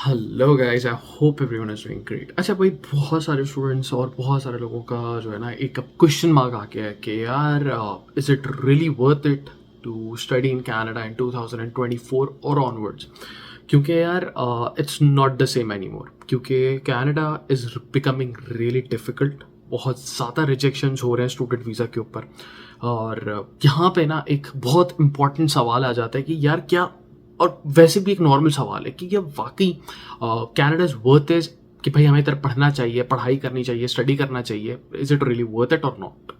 Hello guys, I hope everyone is doing great. अच्छा भाई, बहुत सारे स्टूडेंट्स और बहुत सारे लोगों का जो है ना एक क्वेश्चन मार्क आ गया है कि यार is it really worth it to study in Canada in 2024 और ऑनवर्ड्स। क्योंकि यार it's not the same any more, क्योंकि Canada is becoming really difficult. बहुत ज़्यादा रिजेक्शंस हो रहे हैं स्टूडेंट वीज़ा के ऊपर। और यहाँ पे ना एक बहुत इंपॉर्टेंट सवाल आ जाता है कि यार क्या, और वैसे भी एक नॉर्मल सवाल है कि ये वाकई कनाडा इज वर्थ इज, कि भाई हमें इधर पढ़ना चाहिए, पढ़ाई करनी चाहिए, स्टडी करना चाहिए। Is it really worth it और नॉट।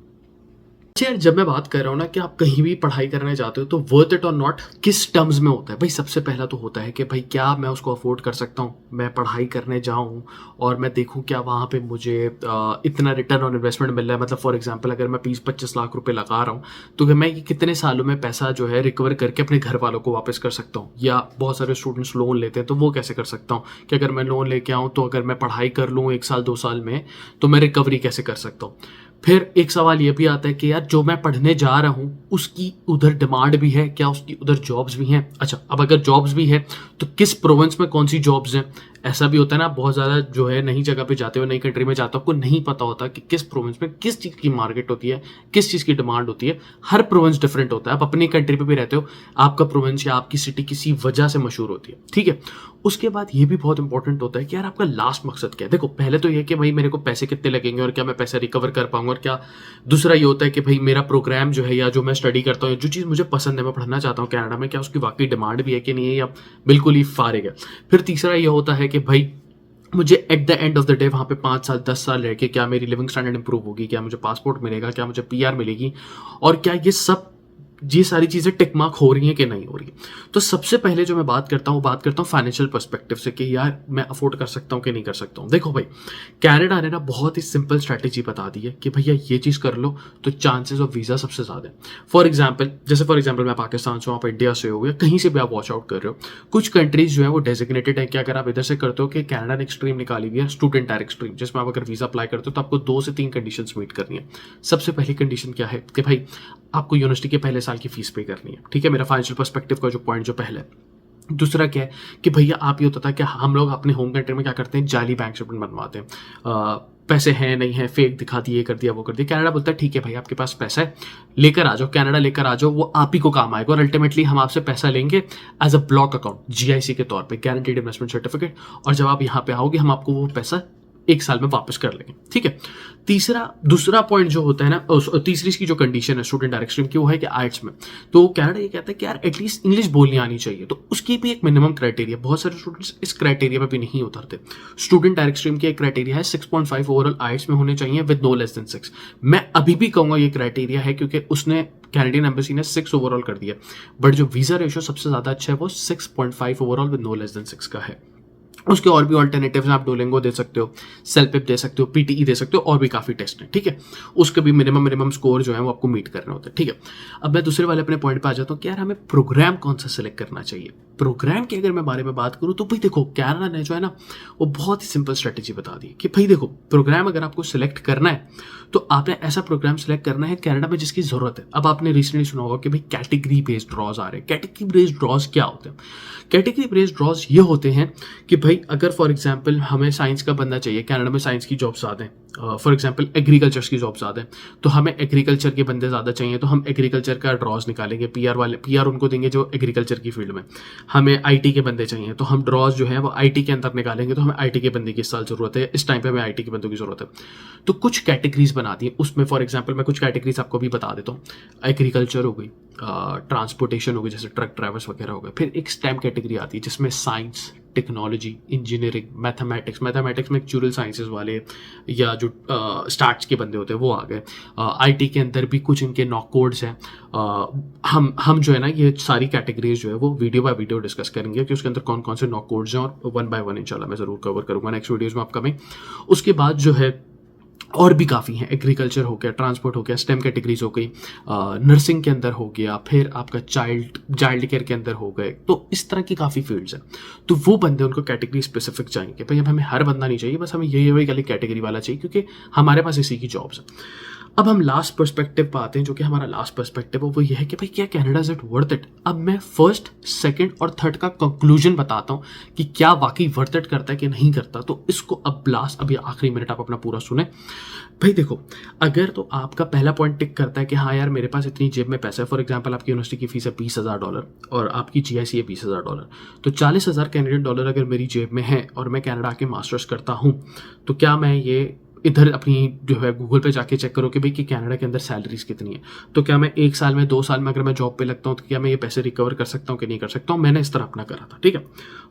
अच्छा यार, जब मैं बात कर रहा हूँ ना कि आप कहीं भी पढ़ाई करने जाते हो तो वर्थ इट और नॉट किस टर्म्स में होता है। भाई सबसे पहला तो होता है कि भाई क्या मैं उसको अफोर्ड कर सकता हूँ, मैं पढ़ाई करने जाऊँ और मैं देखूँ क्या वहाँ पे मुझे इतना रिटर्न ऑन इन्वेस्टमेंट मिल रहा है। मतलब फॉर एग्जांपल अगर मैं 20-25 लाख रुपए लगा रहा हूँ तो कि मैं ये कितने सालों में पैसा जो है रिकवर करके अपने घर वालों को वापस कर सकता हूँ। या बहुत सारे स्टूडेंट्स लोन लेते हैं तो वो कैसे कर सकता हूँ कि अगर मैं लोन लेके आऊँ तो अगर मैं पढ़ाई कर लूँ 1 साल 2 साल में तो मैं रिकवरी कैसे कर सकता हूँ। फिर एक सवाल ये भी आता है कि यार जो मैं पढ़ने जा रहा हूँ उसकी उधर डिमांड भी है, क्या उसकी उधर जॉब्स भी हैं। अच्छा, अब अगर जॉब्स भी है तो किस प्रोविंस में कौन सी जॉब्स हैं। ऐसा भी होता है ना, बहुत ज़्यादा जो है नई जगह पे जाते हो, नई कंट्री में जाते हो, आपको नहीं पता होता कि किस प्रोविंस में किस चीज़ की मार्केट होती है, किस चीज़ की डिमांड होती है। हर प्रोविंस डिफरेंट होता है। आप अपनी कंट्री पे भी रहते हो, आपका प्रोविंस या आपकी सिटी किसी वजह से मशहूर होती है, ठीक है। उसके बाद ये भी बहुत इंपॉर्टेंट होता है कि यार आपका लास्ट मकसद क्या है। देखो, पहले तो ये कि भाई मेरे को पैसे कितने लगेंगे और क्या मैं पैसे रिकवर कर पाऊंगा और क्या। दूसरा ये होता है कि भाई मेरा प्रोग्राम जो है या जो मैं स्टडी करता हूँ, जो चीज़ मुझे पसंद है, मैं पढ़ना चाहता हूँ कनाडा में, क्या उसकी वाकई डिमांड भी है कि नहीं है, या बिल्कुल ही फारिग है। फिर तीसरा ये होता है कि भाई मुझे at the end of the day वहाँ पे 5 साल 10 साल रह के क्या मेरी लिविंग स्टैंडर्ड इंप्रूव होगी, क्या मुझे पासपोर्ट मिलेगा, क्या मुझे पीआर मिलेगी, और क्या ये सारी चीज़ें टिक मार्क हो रही हैं कि नहीं हो रही। तो सबसे पहले जो मैं बात करता हूँ फाइनेंशियल पर्सपेक्टिव से कि यार मैं अफोर्ड कर सकता हूँ कि नहीं कर सकता हूँ। देखो भाई, कनाडा ने ना बहुत ही सिंपल स्ट्रैटेजी बता दी है कि भैया ये चीज़ कर लो तो चांसेस ऑफ वीज़ा सबसे ज़्यादा है। फॉर एग्जाम्पल मैं पाकिस्तान से हूँ, आप इंडिया से हो, या कहीं से भी आप वॉच आउट कर रहे हो, कुछ कंट्रीज जो है वो डेजिग्नेटेड है कि अगर आप इधर से करते हो कि कनाडा ने एक्सट्रीम निकाली हुई है, स्टूडेंट डायरेक्ट स्ट्रीम, जिसमें आप अगर वीज़ा अप्लाई करते हो तो आपको 2 से 3 कंडीशन मीट करनी है। सबसे पहली कंडीशन क्या है कि भाई आपको यूनिवर्सिटी के पहले साल की फीस पे करनी है, ठीक है। मेरा फाइनेंशियल पर्सपेक्टिव का जो पॉइंट जो पहला है। दूसरा क्या है कि भैया आप ये होता था कि हम लोग अपने होम कंट्री में क्या करते हैं, जाली बैंक स्टेटमेंट बनवाते हैं। पैसे हैं नहीं है, फेक दिखा दिए, कर दिया वो कर दिया। कनाडा बोलता है ठीक है भाई, आपके पास पैसा है, लेकर आ जाओ, कनाडा लेकर आ जाओ, वो आप ही को काम आएगा और अल्टीमेटली हम आपसे पैसा लेंगे as a block account, GIC के तौर पे, गारंटीड इन्वेस्टमेंट सर्टिफिकेट। और जब आप यहाँ पे आओगे हम आपको वो पैसा 1 साल में वापस कर लेंगे, ठीक है। दूसरा पॉइंट जो होता है ना, तीसरी इसकी जो कंडीशन है स्टूडेंट डायरेक्ट स्ट्रीम की, वो है कि आर्ट्स में तो कनाडा ये कहता है कि यार एटलीस्ट इंग्लिश बोलनी आनी चाहिए। तो उसकी भी एक मिनिमम क्राइटेरिया, बहुत सारे स्टूडेंट्स इस क्राइटेरिया में भी नहीं उतरते। स्टूडेंट डायरेक्ट स्ट्रीम की एक क्राइटेरिया है 6.5 ओवरऑल आर्ट्स में होने चाहिए विद नो लेस देन 6। मैं अभी भी कहूंगा ये क्राइटेरिया है, क्योंकि उसने कैनेडियन एम्बेसी ने 6 ओवरऑल कर दिया, बट जो वीजा रेशियो सबसे ज्यादा अच्छा है वो 6.5 overall with no less than 6 का है। उसके और भी ऑल्टरनेटिव्स आप डोलिंगो दे सकते हो, सेल्फपिप दे सकते हो, पीटीई दे सकते हो, और भी काफ़ी टेस्ट हैं, ठीक है। उसके भी मिनिमम स्कोर जो है वो आपको मीट करना होता है, ठीक है। अब मैं दूसरे वाले अपने पॉइंट पे आ जाता हूँ कि यार हमें प्रोग्राम कौन सा सिलेक्ट करना चाहिए। प्रोग्राम की अगर मैं बारे में बात करूँ तो भाई देखो, कनाडा ने जो है ना वो बहुत ही सिंपल स्ट्रेटेजी बता दी कि भाई देखो, प्रोग्राम अगर आपको सिलेक्ट करना है तो आपने ऐसा प्रोग्राम सिलेक्ट करना है कनाडा में जिसकी जरूरत है। अब आपने रिसेंटली सुना होगा कि भाई कैटेगरी बेस्ड ड्रॉज आ रहे हैं। कैटेगरी बेस्ड ड्रॉज क्या होते हैं? कैटेगरी बेस्ड ड्रॉज ये होते हैं कि भाई अगर फॉर एग्जाम्पल हमें साइंस का बंदा चाहिए, कनाडा में साइंस की जॉब ज़्यादा है, फॉर एग्जाम्पल एग्रीकल्चर की जॉब ज़्यादा है, तो हमें एग्रीकल्चर के बंदे ज़्यादा चाहिए, तो हम एग्रीकल्चर का ड्रॉज निकालेंगे, पीआर उनको देंगे जो एग्रीकल्चर की फील्ड में। हमें आईटी के बंदे चाहिए तो हम ड्रॉज जो है वो आईटी के अंदर निकालेंगे, तो हमें आईटी के बंदे की इस साल जरूरत है, इस टाइम पे हमें आईटी के बंदों की जरूरत है। तो कुछ कैटेगरीज बना दी है उसमें। फॉर एग्जाम्पल मैं कुछ कैटेगरीज आपको भी बता देता हूँ। एग्रीकल्चर हो गई, ट्रांसपोर्टेशन हो गई, जैसे ट्रक ड्राइवर्स वगैरह हो गए। फिर एक स्टेम कैटेगरी आती है जिसमें साइंस, टेक्नोलॉजी, इंजीनियरिंग, मैथमेटिक्स में एक्चुअल साइंसेज वाले या जो स्टार्ट्स के बंदे होते हैं वो आ गए। आईटी के अंदर भी कुछ इनके नॉक कोड्स हैं। हम जो है ना ये सारी कैटेगरीज जो है वो वीडियो बाय वीडियो डिस्कस करेंगे कि उसके अंदर कौन कौन से नॉक कोड्स हैं, और 1 बाय 1 इंशाल्लाह मैं ज़रूर कवर करूँगा नेक्स्ट वीडियोज़ में अपकमिंग। उसके बाद जो है और भी काफ़ी हैं, एग्रीकल्चर हो गया, ट्रांसपोर्ट हो गया, स्टेम कैटेगरीज हो गई, नर्सिंग के अंदर हो गया, फिर आपका चाइल्ड केयर के अंदर हो गए। तो इस तरह की काफ़ी फील्ड्स हैं। तो वो बंदे उनको कैटेगरी स्पेसिफिक चाहिए, भाई अब हमें हर बंदा नहीं चाहिए, बस हमें ये वाली कैटेगरी वाला चाहिए, क्योंकि हमारे पास इसी की जॉब्स हैं। अब हम लास्ट पर्सपेक्टिव पे आते हैं, जो कि हमारा लास्ट पर्सपेक्टिव है वो ये है कि भाई क्या Canada is it worth it. अब मैं फर्स्ट, सेकंड और थर्ड का कंक्लूजन बताता हूँ कि क्या वाकई वर्थ इट करता है कि नहीं करता। तो इसको अब लास्ट, अभी आखिरी मिनट आप अपना पूरा सुने। भाई देखो, अगर तो आपका पहला पॉइंट टिक करता है कि हाँ यार मेरे पास इतनी जेब में पैसा है, फॉर एग्जांपल आपकी यूनिवर्सिटी की फीस है $20,000 और आपकी जीआईसी है $20,000, तो $40,000 अगर मेरी जेब में है और मैं कनाडा आके मास्टर्स करता हूँ, तो क्या मैं ये इधर अपनी जो है गूगल पे जाके चेक करो कि भाई कि कनाडा के अंदर सैलरीज कितनी है, तो क्या मैं 1 साल में 2 साल में अगर मैं जॉब पे लगता हूँ तो क्या मैं ये पैसे रिकवर कर सकता हूँ कि नहीं कर सकता हूँ। मैंने इस तरह अपना करा था, ठीक है।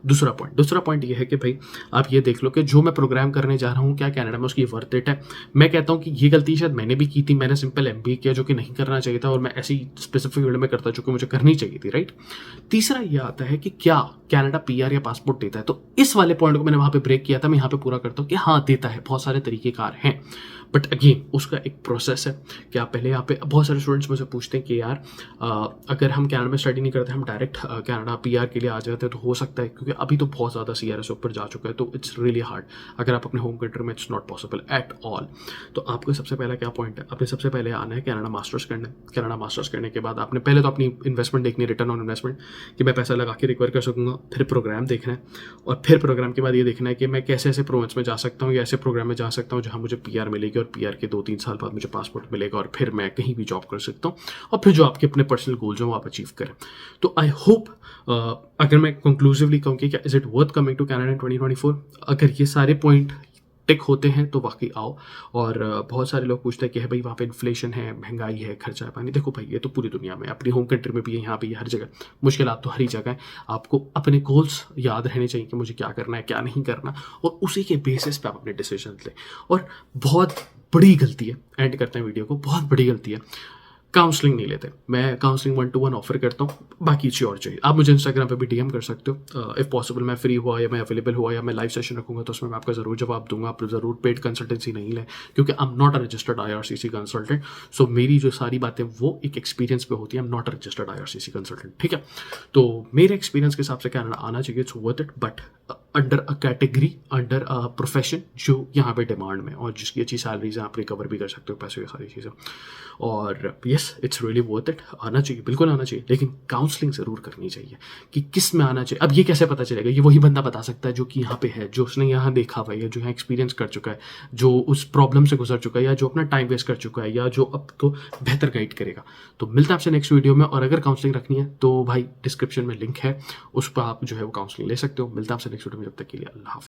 दूसरा पॉइंट ये है कि भाई आप ये देख लो कि जो मैं प्रोग्राम करने जा रहा हूँ क्या कनाडा में उसकी वर्थ इट है। मैं कहता हूँ कि ये गलती शायद मैंने भी की थी, मैंने सिंपल MBA किया जो कि नहीं करना चाहिए था और मैं ऐसी स्पेसिफिक फील्ड में करता जो कि मुझे करनी चाहिए थी, राइट। तीसरा ये आता है कि क्या कनाडा PR या पासपोर्ट देता है, तो इस वाले पॉइंट को मैंने वहां पे ब्रेक किया था। मैं यहाँ पे पूरा करता हूँ कि हाँ देता है, बहुत सारे तरीकेकार हैं, बट अगेन उसका एक प्रोसेस है कि आप पहले यहाँ पे, बहुत सारे स्टूडेंट्स मुझे पूछते हैं कि यार अगर हम कनाडा में स्टडी नहीं करते, हम डायरेक्ट कनाडा PR के लिए आ जाते हैं तो हो सकता है, क्योंकि अभी तो बहुत ज़्यादा CRS ऊपर जा चुका है, तो इट्स रियली हार्ड। अगर आप अपने होम कंट्री में, it's not possible at all. तो आपको सबसे पहला क्या पॉइंट है, आपने सबसे पहले आना है कनाडा मास्टर्स करने। कनाडा मास्टर्स करने के बाद आपने पहले तो अपनी इन्वेस्टमेंट देखनी है, रिटर्न ऑन इन्वेस्टमेंट, कि मैं पैसा लगा के रिकवर कर सकूँगा। फिर प्रोग्राम देखना है और फिर प्रोग्राम के बाद ये देखना है कि मैं कैसे ऐसे प्रोविंस में जा सकता हूँ या ऐसे प्रोग्राम में जा सकता हूँ जहाँ मुझे PR मिलेगी और PR के 2-3 साल बाद मुझे पासपोर्ट मिलेगा और फिर मैं कहीं भी जॉब कर सकता हूँ और फिर जो आपके अपने पर्सनल गोल्स हैं वो आप अचीव करें। तो आई होप, अगर मैं कंक्लूसिवली कहूँ कि क्या is it worth coming to Canada in 2024, अगर ये सारे पॉइंट टिक होते हैं तो वाकई आओ। और बहुत सारे लोग पूछते हैं कि भाई वहाँ पे इन्फ्लेशन है, महंगाई है, खर्चा है, पानी। देखो भाई ये तो पूरी दुनिया में, अपनी होम कंट्री में भी है, यहाँ भी है, हर जगह मुश्किलात तो हर ही जगह है। आपको अपने गोल्स याद रहने चाहिए कि मुझे क्या करना है क्या नहीं करना, और उसी के बेसिस पे आप अपने डिसीजन लें। और बहुत बड़ी गलती है, एंड करते हैं वीडियो को, बहुत बड़ी गलती है, काउंसलिंग नहीं लेते। मैं काउंसलिंग 1-to-1 ऑफर करता हूँ, बाकी चीज़ और चाहिए आप मुझे इंस्टाग्राम पे भी DM कर सकते हो। इफ़ पॉसिबल मैं फ्री हुआ या मैं अवेलेबल हुआ या मैं लाइव सेशन रखूँगा तो उसमें मैं आपका ज़रूर जवाब दूंगा। आप ज़रूर पेड कंसल्टेंसी नहीं लें, क्योंकि I am not a registered IRCC consultant. So मेरी जो सारी बातें वो एक एक्सपीरियंस पे होती है, आई am not a registered IRCC consultant, ठीक है। तो मेरे एक्सपीरियंस के हिसाब से कनाडा आना चाहिए, it's worth it, but under a category, under a profession जो यहाँ पे डिमांड में और जिसकी अच्छी सैलरीज है, आप रिकवर भी कर सकते हो पैसे, ये सारी चीज़ें। और yes, it's really worth it, आना चाहिए, बिल्कुल आना चाहिए, लेकिन काउंसलिंग ज़रूर करनी चाहिए कि किस में आना चाहिए। अब ये कैसे पता चलेगा, ये वही बंदा बता सकता है जो कि यहाँ पे है, जो उसने यहाँ देखा हुआ है, जो यहाँ एक्सपीरियंस कर चुका है, जो उस प्रॉब्लम से गुजर चुका है, या जो अपना टाइम वेस्ट कर चुका है, या जो आपको बेहतर गाइड करेगा। तो मिलता है आपसे नेक्स्ट वीडियो में, और अगर काउंसलिंग रखनी है तो भाई डिस्क्रिप्शन में लिंक है, उस पर आप जो है वो काउंसलिंग ले सकते हो। मिलता है आपसे नेक्स्ट वीडियो में, जब तक के लिए अल्लाह हाफ़िज़।